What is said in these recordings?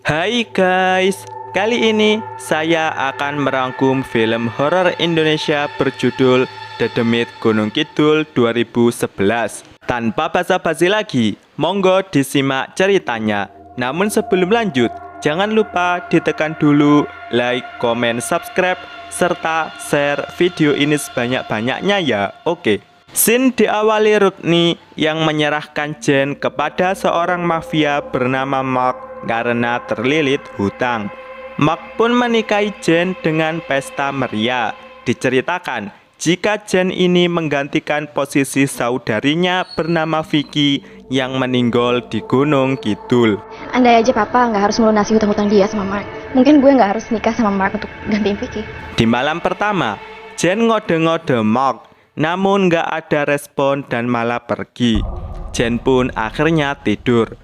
Hai guys, kali ini saya akan merangkum film horor Indonesia berjudul The Demit Gunung Kidul 2011. Tanpa basa-basi lagi, monggo disimak ceritanya. Namun sebelum lanjut, jangan lupa ditekan dulu like, komen, subscribe, serta share video ini sebanyak-banyaknya ya, oke. Scene diawali Rutni yang menyerahkan Jen kepada seorang mafia bernama Mark karena terlilit hutang. Mark pun menikahi Jen dengan pesta meriah. Diceritakan jika Jen ini menggantikan posisi saudarinya bernama Vicky yang meninggal di Gunung Kidul. Andai aja papa nggak harus melunasi hutang-hutang dia sama Mark, mungkin gue nggak harus nikah sama Mark untuk gantiin Vicky. Di malam pertama, Jen ngode-ngode Mark, namun nggak ada respon dan malah pergi. Jen pun akhirnya tidur.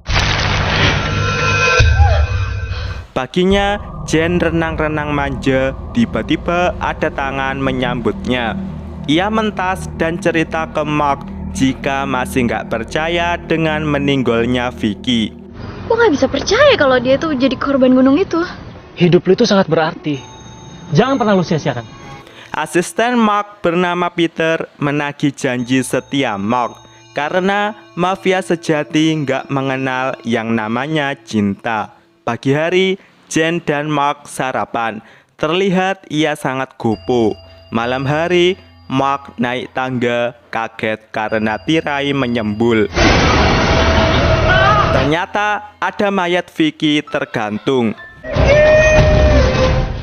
Paginya, Jen renang-renang manja, tiba-tiba ada tangan menyambutnya. Ia mentas dan cerita ke Mark jika masih nggak percaya dengan meninggalnya Vicky. Gue nggak bisa percaya kalau dia tuh jadi korban gunung itu. Hidup lu itu sangat berarti. Jangan pernah lu sia-siakan. Asisten Mark bernama Peter menagih janji setia Mark karena mafia sejati nggak mengenal yang namanya cinta. Pagi hari, Jen dan Mark sarapan. Terlihat ia sangat gopo. Malam hari, Mark naik tangga kaget karena tirai menyembul. Ternyata ada mayat Vicky tergantung.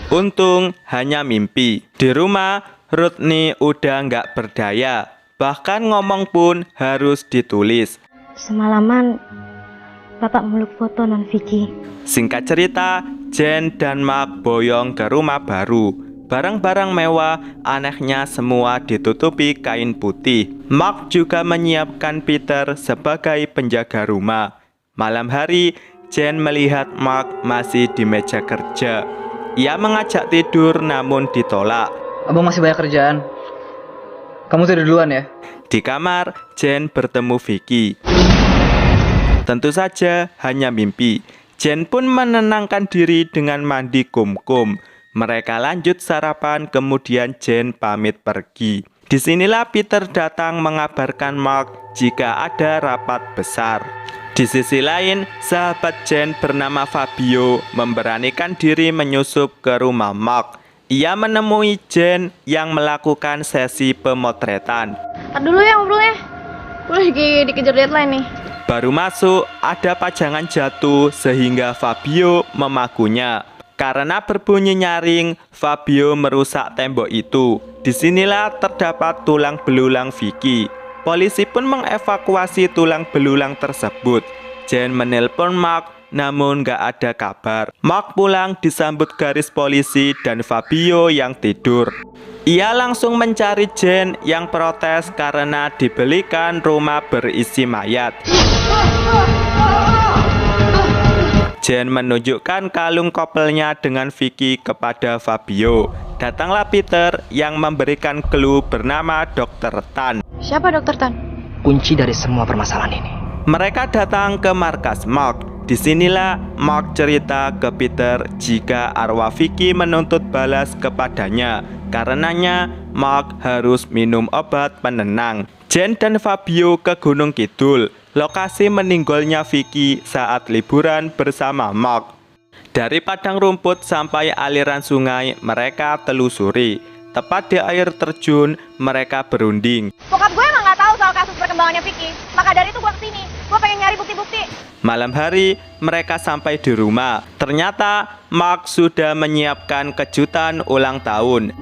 Untung hanya mimpi. Di rumah, Rutni udah nggak berdaya. Bahkan ngomong pun harus ditulis. Semalaman bapak meluk foto non Vicky. Singkat cerita, Jen dan Mark boyong ke rumah baru. Barang-barang mewah anehnya semua ditutupi kain putih. Mark juga menyiapkan Peter sebagai penjaga rumah. Malam hari, Jen melihat Mark masih di meja kerja. Ia mengajak tidur namun ditolak. Abang masih banyak kerjaan. Kamu tidur duluan ya. Di kamar, Jen bertemu Vicky. Tentu saja hanya mimpi. Jen pun menenangkan diri dengan mandi kum-kum. Mereka lanjut sarapan, kemudian Jen pamit pergi. Disinilah Peter datang mengabarkan Mark jika ada rapat besar. Di sisi lain, sahabat Jen bernama Fabio memberanikan diri menyusup ke rumah Mark. Ia menemui Jen yang melakukan sesi pemotretan. Tar dulu ya ngobrolnya, gue lagi dikejar deadline nih. Baru masuk, ada pajangan jatuh sehingga Fabio memakunya. Karena berbunyi nyaring, Fabio merusak tembok itu. Disinilah terdapat tulang belulang Vicky. Polisi pun mengevakuasi tulang belulang tersebut. Jen menelpon Mark, namun gak ada kabar. Mark pulang disambut garis polisi dan Fabio yang tidur. Ia langsung mencari Jen yang protes karena dibelikan rumah berisi mayat. Jen menunjukkan kalung kopelnya dengan Vicky kepada Fabio. Datanglah Peter yang memberikan clue bernama Dr. Tan. Siapa Dokter Tan? Kunci dari semua permasalahan ini. Mereka datang ke markas Mark. Disinilah Mark cerita ke Peter jika arwah Vicky menuntut balas kepadanya. Karenanya Mark harus minum obat penenang. Jen dan Fabio ke Gunung Kidul, lokasi meninggalnya Vicky saat liburan bersama Mark. Dari padang rumput sampai aliran sungai mereka telusuri. Tepat di air terjun mereka berunding. Bokap gue emang nggak tahu soal kasus perkembangannya Vicky. Maka dari itu gue kesini. Gue pengen nyari bukti-bukti. Malam hari mereka sampai di rumah. Ternyata Mark sudah menyiapkan kejutan ulang tahun.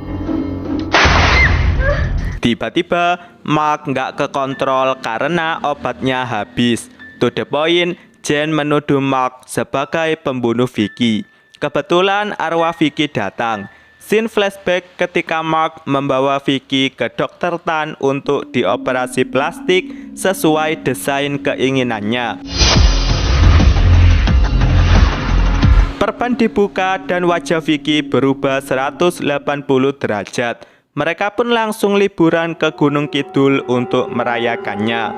Tiba-tiba Mark nggak kekontrol karena obatnya habis. To the point, Jen menuduh Mark sebagai pembunuh Vicky. Kebetulan arwah Vicky datang. Scene flashback ketika Mark membawa Vicky ke Dr. Tan untuk dioperasi plastik sesuai desain keinginannya. Perban dibuka dan wajah Vicky berubah 180 derajat. Mereka pun langsung liburan ke Gunung Kidul untuk merayakannya.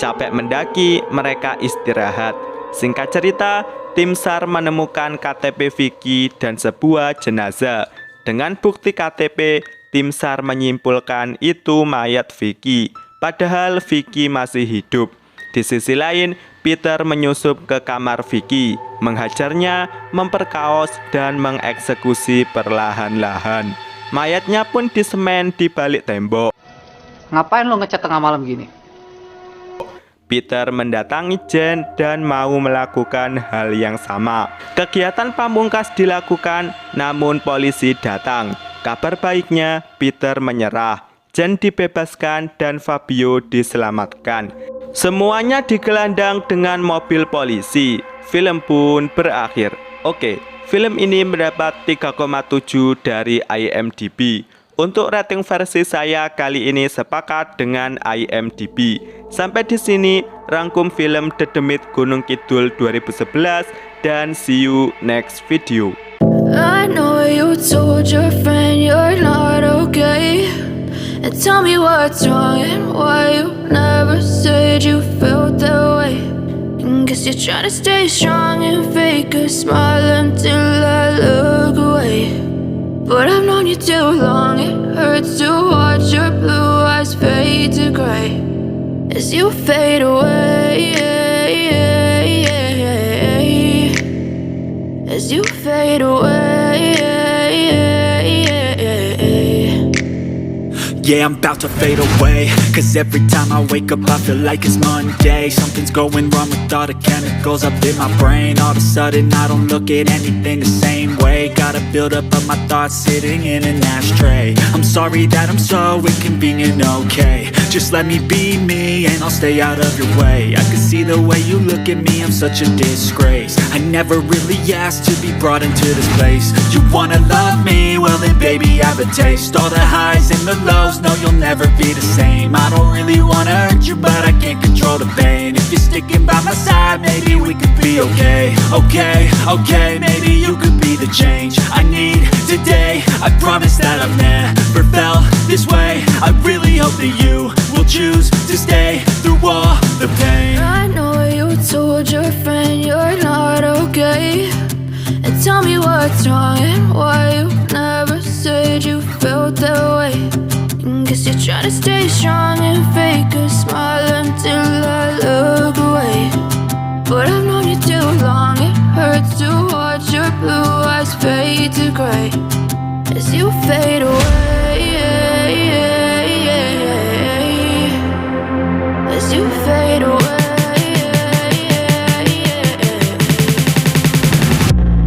Capek mendaki, mereka istirahat. Singkat cerita, tim SAR menemukan KTP Vicky dan sebuah jenazah. Dengan bukti KTP, tim SAR menyimpulkan itu mayat Vicky, padahal Vicky masih hidup. Di sisi lain, Peter menyusup ke kamar Vicky, menghajarnya, memperkaos, dan mengeksekusi perlahan-lahan. Mayatnya pun disemen di balik tembok. Ngapain lo ngecat tengah malam gini? Peter mendatangi Jen dan mau melakukan hal yang sama. Kegiatan pamungkas dilakukan, namun polisi datang. Kabar baiknya, Peter menyerah. Jen dibebaskan dan Fabio diselamatkan. Semuanya digelandang dengan mobil polisi. Film pun berakhir. Oke, film ini mendapat 3,7 dari IMDb. Untuk rating versi saya kali ini sepakat dengan IMDb. Sampai di sini rangkum film The Demit Gunung Kidul 2011 dan see you next video. I know you told your friend you're not okay, and tell me what's wrong and why you never said you felt that way. And guess you're trying to stay strong and fake a smile until I look away. But I've known you too long, it hurts to watch your blue eyes fade to gray as you fade away, as you fade away. Yeah, I'm about to fade away, cause every time I wake up I feel like it's Monday. Something's going wrong with all the chemicals up in my brain. All of a sudden I don't look at anything the same way. Gotta build up of my thoughts sitting in an ashtray. I'm sorry that I'm so inconvenient, okay. Just let me be me and I'll stay out of your way. I can see the way you look at me, I'm such a disgrace. I never really asked to be brought into this place. You wanna love me? Well then baby I have a taste. All the highs and the lows, no you'll never be the same. I don't really wanna hurt you but I can't control the pain. If you're sticking by my side maybe we could be okay. Okay, maybe you could be the change I need today. I promise that I've never felt this way. I really hope that you will choose to stay through all the pain. I know you told your friend you're not okay, and tell me what's wrong and why you never said you felt that way. And guess you're trying to stay strong and fake a smile until I look away. But I've known you too long, it hurts to watch your blue eyes fade to gray as you fade away, as you fade away,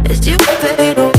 as you fade away.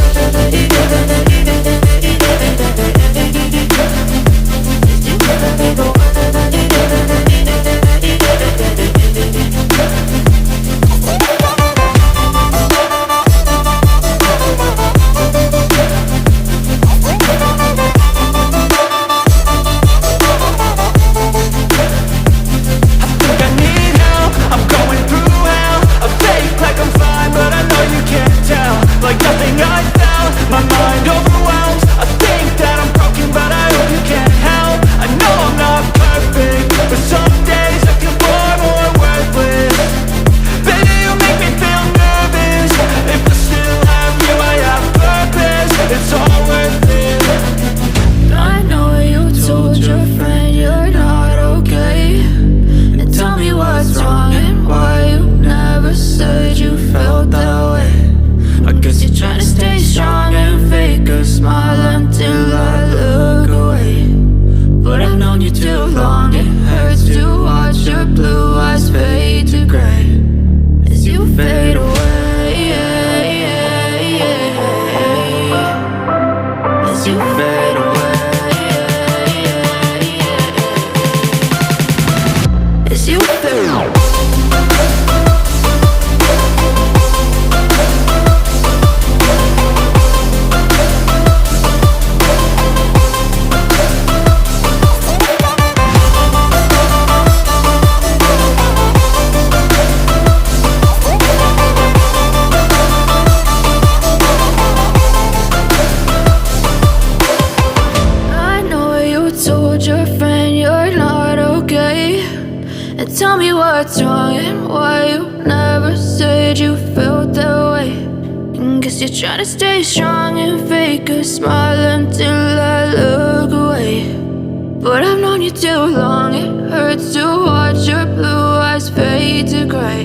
Tell me what's wrong and why you never said you felt that way. Guess you're trying to stay strong and fake a smile until I look away. But I've known you too long, it hurts to watch your blue eyes fade to gray.